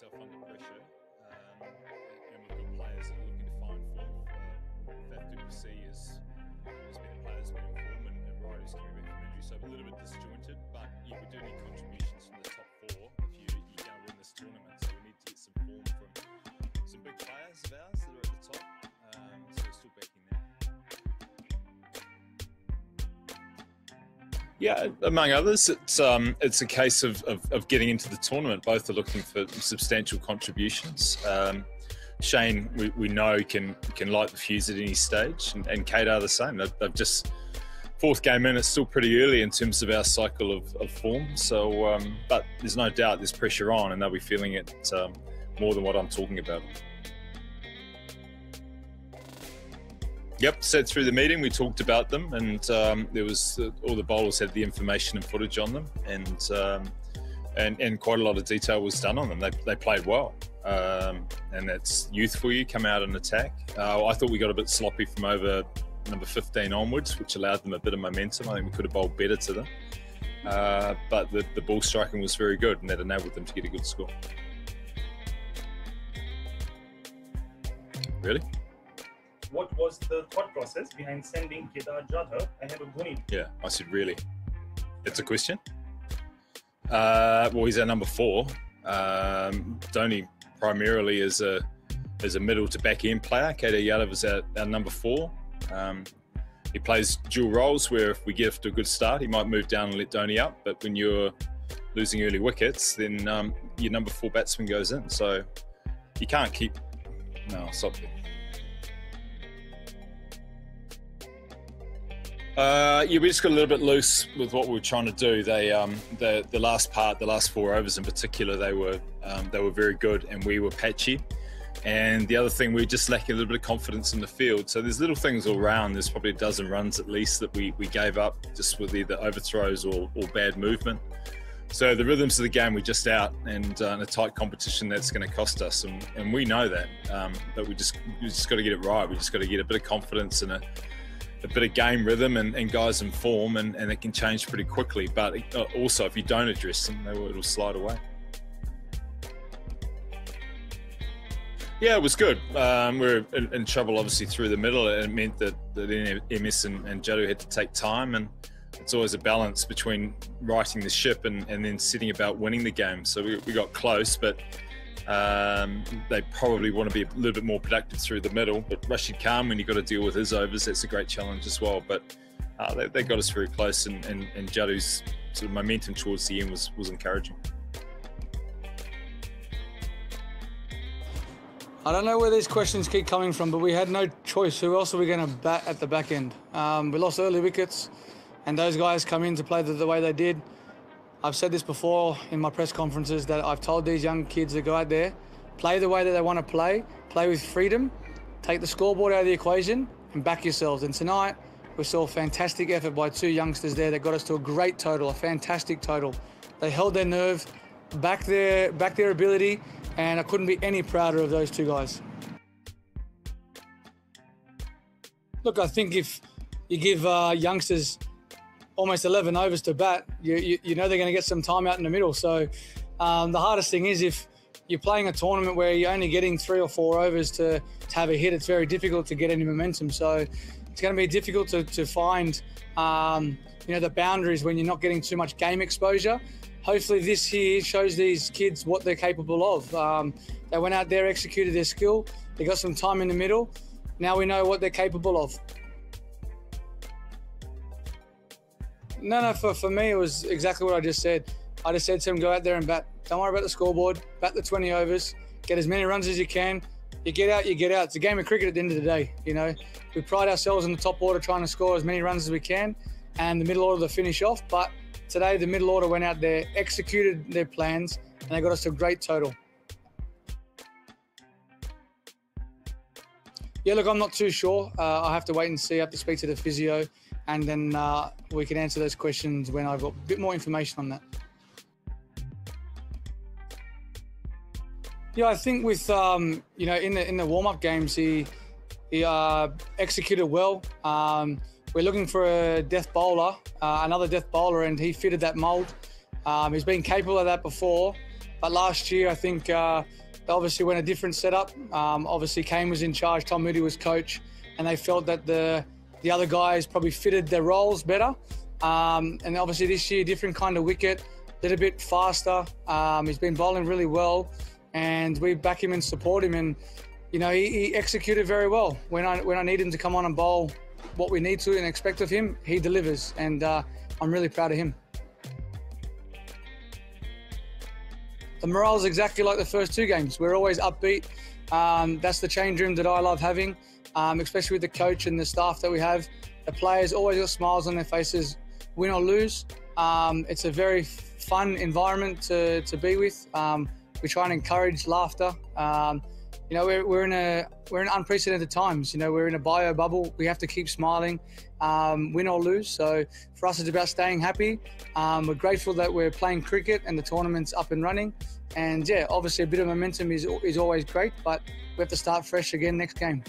ourselves under pressure, and we've got players that are looking to find form. That Duplessis has been players been in form, and Ryder's coming back from injury, so a little bit disjointed. But yeah, we do need contributions from the top four if you're going to win this tournament. So we need to get some form from some big players of ours that are at the top. So we're still backing that. Yeah, among others, it's a case of getting into the tournament. Both are looking for substantial contributions. Shane, we know can light the fuse at any stage, and Kedar the same. They've just fourth game in. It's still pretty early in terms of our cycle of form. So, but there's no doubt there's pressure on, and they'll be feeling it more than what I'm talking about. Yep, sat through the meeting. We talked about them, and there was all the bowlers had the information and footage on them, and quite a lot of detail was done on them. They played well, and that's youth for you. Come out and attack. I thought we got a bit sloppy from over number 15 onwards, which allowed them a bit of momentum. I think we could have bowled better to them, but the ball striking was very good, and that enabled them to get a good score. Really? What was the thought process behind sending Kedar Jadhav ahead of Dhoni? Yeah, I said really. It's a question. Well, he's our number 4. Dhoni primarily is a middle to back end player. Kedar Jadhav is our number 4. He plays dual roles where if we get off to a good start, he might move down and let Dhoni up. But when you're losing early wickets, then your number 4 batsman goes in. So you can't keep. No, stop it. Yeah, we just got a little bit loose with what we were trying to do. They, the last 4 overs in particular, they were very good, and we were patchy. And the other thing, we were just lacking a little bit of confidence in the field. So there's little things all around. There's probably a dozen runs at least that we gave up just with either overthrows or bad movement. So the rhythms of the game were just out, and in a tight competition, that's going to cost us. And we know that, but we just got to get it right. We just got to get a bit of confidence and a bit of game rhythm and guys in form, and it can change pretty quickly. But also, if you don't address them, it'll slide away. Yeah, it was good. We were in trouble, obviously, through the middle. It meant that MS and Jadhav had to take time, and it's always a balance between righting the ship and then setting about winning the game. So we got close, but they probably want to be a little bit more productive through the middle. But Rashid Khan, when you've got to deal with his overs, that's a great challenge as well. But they got us very close, and Jadav's sort of momentum towards the end was encouraging. I don't know where these questions keep coming from, but we had no choice. Who else are we going to bat at the back end? We lost early wickets, and those guys come in to play the way they did. I've said this before in my press conferences that I've told these young kids to go out there, play the way that they want to play with freedom, take the scoreboard out of the equation, and back yourselves. And tonight, we saw a fantastic effort by 2 youngsters there that got us to a great total, a fantastic total. They held their nerve, back their ability, and I couldn't be any prouder of those 2 guys. Look, I think if you give youngsters almost 11 overs to bat, you know they're going to get some time out in the middle. So the hardest thing is if you're playing a tournament where you're only getting 3 or 4 overs to have a hit, it's very difficult to get any momentum. So it's going to be difficult to find the boundaries when you're not getting too much game exposure. Hopefully this here shows these kids what they're capable of. They went out there, executed their skill. They got some time in the middle. Now we know what they're capable of. No, for me, it was exactly what I just said. I just said to him, go out there and bat. Don't worry about the scoreboard. Bat the 20 overs. Get as many runs as you can. You get out, you get out. It's a game of cricket at the end of the day, you know. We pride ourselves in the top order trying to score as many runs as we can and the middle order to finish off. But today, the middle order went out there, executed their plans, and they got us to a great total. Yeah, look, I'm not too sure. I have to wait and see. I have to speak to the physio, and then we can answer those questions when I've got a bit more information on that. Yeah, I think with in the warm-up games, he executed well. We're looking for a death bowler, another death bowler, and he fitted that mould. He's been capable of that before. But last year, I think they obviously went a different setup. Obviously, Kane was in charge, Tom Moody was coach, and they felt that the other guys probably fitted their roles better. And obviously this year, different kind of wicket, a little bit faster. He's been bowling really well, and we back him and support him. And you know, he executed very well. When I need him to come on and bowl what we need to and expect of him, he delivers, and I'm really proud of him. The morale is exactly like the first two games. We're always upbeat. That's the change room that I love having, especially with the coach and the staff that we have. The players always got smiles on their faces, win or lose. It's a very fun environment to be with. We try and encourage laughter. You know, we're in unprecedented times. You know, we're in a bio bubble. We have to keep smiling, win or lose. So for us, it's about staying happy. We're grateful that we're playing cricket and the tournament's up and running. And yeah, obviously a bit of momentum is always great, but we have to start fresh again next game.